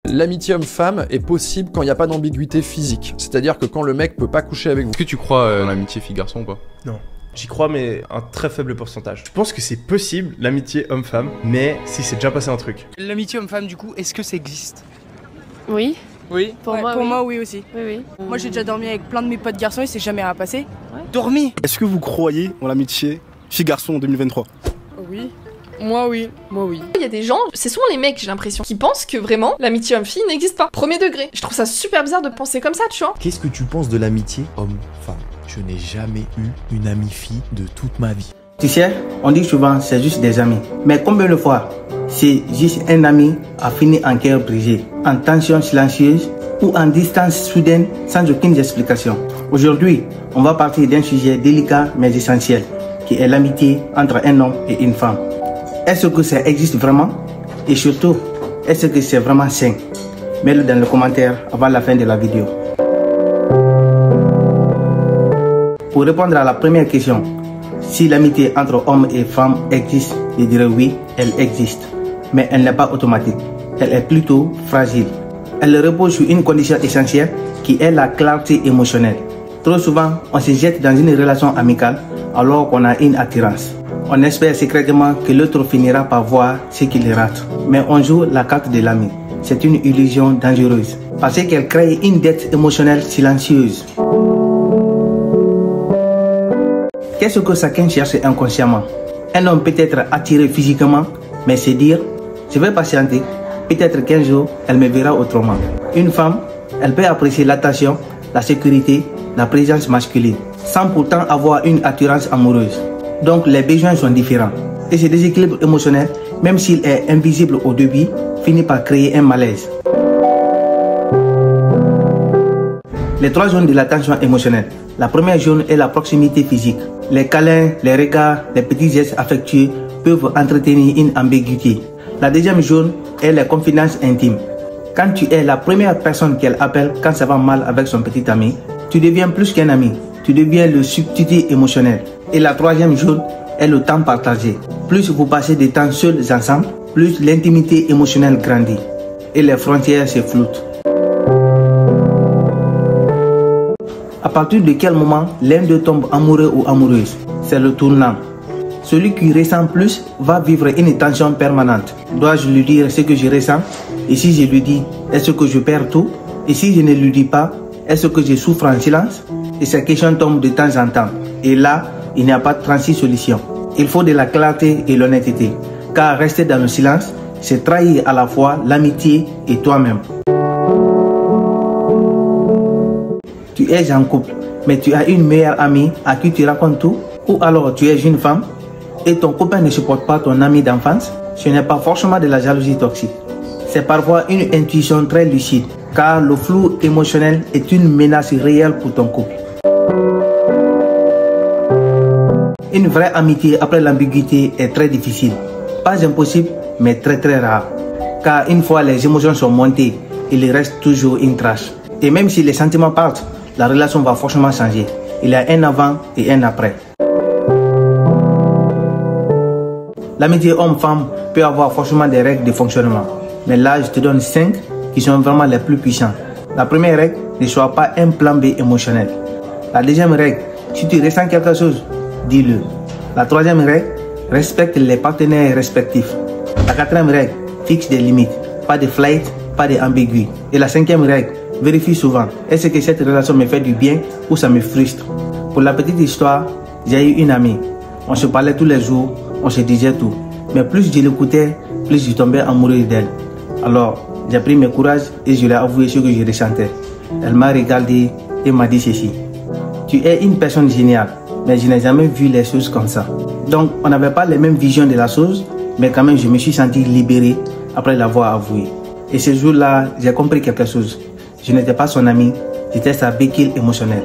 L'amitié homme-femme est possible quand il n'y a pas d'ambiguïté physique. C'est-à-dire que quand le mec peut pas coucher avec vous. Est-ce que tu crois en l'amitié fille-garçon ou pas? Non. J'y crois, mais un très faible pourcentage. Je pense que c'est possible, l'amitié homme-femme, mais si c'est déjà passé un truc. L'amitié homme-femme, du coup, est-ce que ça existe? Oui. Oui. Pour moi, oui aussi. Oui, oui. Moi, j'ai déjà dormi avec plein de mes potes garçons et c'est jamais rien passé. Ouais. Dormi? Est-ce que vous croyez en l'amitié fille-garçon en 2023? Oui. Moi oui, moi oui. Il y a des gens, c'est souvent les mecs j'ai l'impression, qui pensent que vraiment l'amitié homme-fille n'existe pas. Premier degré. Je trouve ça super bizarre de penser comme ça, tu vois. Qu'est-ce que tu penses de l'amitié homme-femme? Je n'ai jamais eu une amie fille de toute ma vie. Tu sais, on dit souvent c'est juste des amis. Mais combien de fois c'est juste un ami a fini en cœur brisé, en tension silencieuse ou en distance soudaine sans aucune explication. Aujourd'hui, on va partir d'un sujet délicat mais essentiel, qui est l'amitié entre un homme et une femme. Est-ce que ça existe vraiment? Et surtout, est-ce que c'est vraiment sain? Mets-le dans les commentaires avant la fin de la vidéo. Pour répondre à la première question, si l'amitié entre hommes et femmes existe, je dirais oui, elle existe. Mais elle n'est pas automatique. Elle est plutôt fragile. Elle repose sur une condition essentielle qui est la clarté émotionnelle. Trop souvent, on se jette dans une relation amicale alors qu'on a une attirance. On espère secrètement que l'autre finira par voir ce qu'il rate. Mais on joue la carte de l'ami. C'est une illusion dangereuse parce qu'elle crée une dette émotionnelle silencieuse. Qu'est-ce que chacun cherche inconsciemment? Un homme peut être attiré physiquement, mais se dire, je vais patienter, peut-être qu'un jour, elle me verra autrement. Une femme, elle peut apprécier l'attention, la sécurité, la présence masculine, sans pourtant avoir une attirance amoureuse. Donc les besoins sont différents. Et ce déséquilibre émotionnel, même s'il est invisible au début, finit par créer un malaise. Les trois zones de la tension émotionnelle. La première zone est la proximité physique. Les câlins, les regards, les petits gestes affectueux peuvent entretenir une ambiguïté. La deuxième zone est les confidences intimes. Quand tu es la première personne qu'elle appelle quand ça va mal avec son petit ami, tu deviens plus qu'un ami. Tu deviens le substitut émotionnel. Et la troisième zone est le temps partagé. Plus vous passez du temps seuls ensemble, plus l'intimité émotionnelle grandit. Et les frontières se floutent. À partir de quel moment l'un d'eux tombe amoureux ou amoureuse? C'est le tournant. Celui qui ressent plus va vivre une tension permanente. Dois-je lui dire ce que je ressens? Et si je lui dis, est-ce que je perds tout? Et si je ne lui dis pas, est-ce que je souffre en silence? Et ces questions tombent de temps en temps. Et là, il n'y a pas de 36 solutions. Il faut de la clarté et l'honnêteté. Car rester dans le silence, c'est trahir à la fois l'amitié et toi-même. Tu es en couple, mais tu as une meilleure amie à qui tu racontes tout? Ou alors tu es une femme et ton copain ne supporte pas ton ami d'enfance? Ce n'est pas forcément de la jalousie toxique. C'est parfois une intuition très lucide, car le flou émotionnel est une menace réelle pour ton couple. Une vraie amitié après l'ambiguïté est très difficile. Pas impossible, mais très rare. Car une fois les émotions sont montées, il reste toujours une trace. Et même si les sentiments partent, la relation va forcément changer. Il y a un avant et un après. L'amitié homme-femme peut avoir forcément des règles de fonctionnement. Mais là, je te donne 5 qui sont vraiment les plus puissants. La première règle, ne sois pas un plan B émotionnel. La deuxième règle, si tu ressens quelque chose, dis-le. La troisième règle, respecte les partenaires respectifs. La quatrième règle, fixe des limites. Pas de flight, pas d'ambiguïté. Et la cinquième règle, vérifie souvent. Est-ce que cette relation me fait du bien ou ça me frustre? Pour la petite histoire, j'ai eu une amie. On se parlait tous les jours, on se disait tout. Mais plus je l'écoutais, plus je tombais amoureux d'elle. Alors, j'ai pris mes courage et je lui ai avoué ce que je ressentais. Elle m'a regardé et m'a dit ceci. Tu es une personne géniale, mais je n'ai jamais vu les choses comme ça. Donc, on n'avait pas les mêmes visions de la chose, mais quand même, je me suis senti libéré après l'avoir avoué. Et ce jour-là, j'ai compris quelque chose. Je n'étais pas son ami, j'étais sa béquille émotionnelle.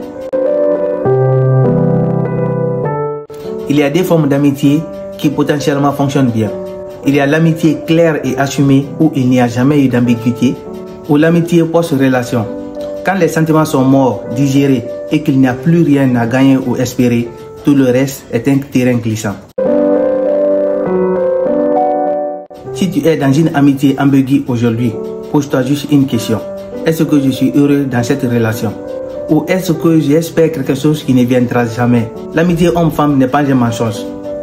Il y a des formes d'amitié qui potentiellement fonctionnent bien. Il y a l'amitié claire et assumée où il n'y a jamais eu d'ambiguïté, ou l'amitié post-relation. Quand les sentiments sont morts, digérés et qu'il n'y a plus rien à gagner ou espérer, tout le reste est un terrain glissant. Si tu es dans une amitié ambiguë aujourd'hui, pose-toi juste une question. Est-ce que je suis heureux dans cette relation? Ou est-ce que j'espère quelque chose qui ne viendra jamais? L'amitié homme-femme n'est pas un mensonge.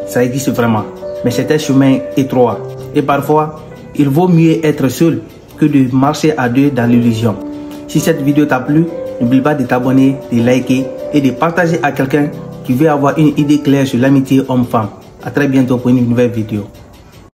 Ça existe vraiment. Mais c'est un chemin étroit. Et parfois, il vaut mieux être seul que de marcher à deux dans l'illusion. Si cette vidéo t'a plu, n'oublie pas de t'abonner, de liker et de partager à quelqu'un qui veut avoir une idée claire sur l'amitié homme-femme. A très bientôt pour une nouvelle vidéo.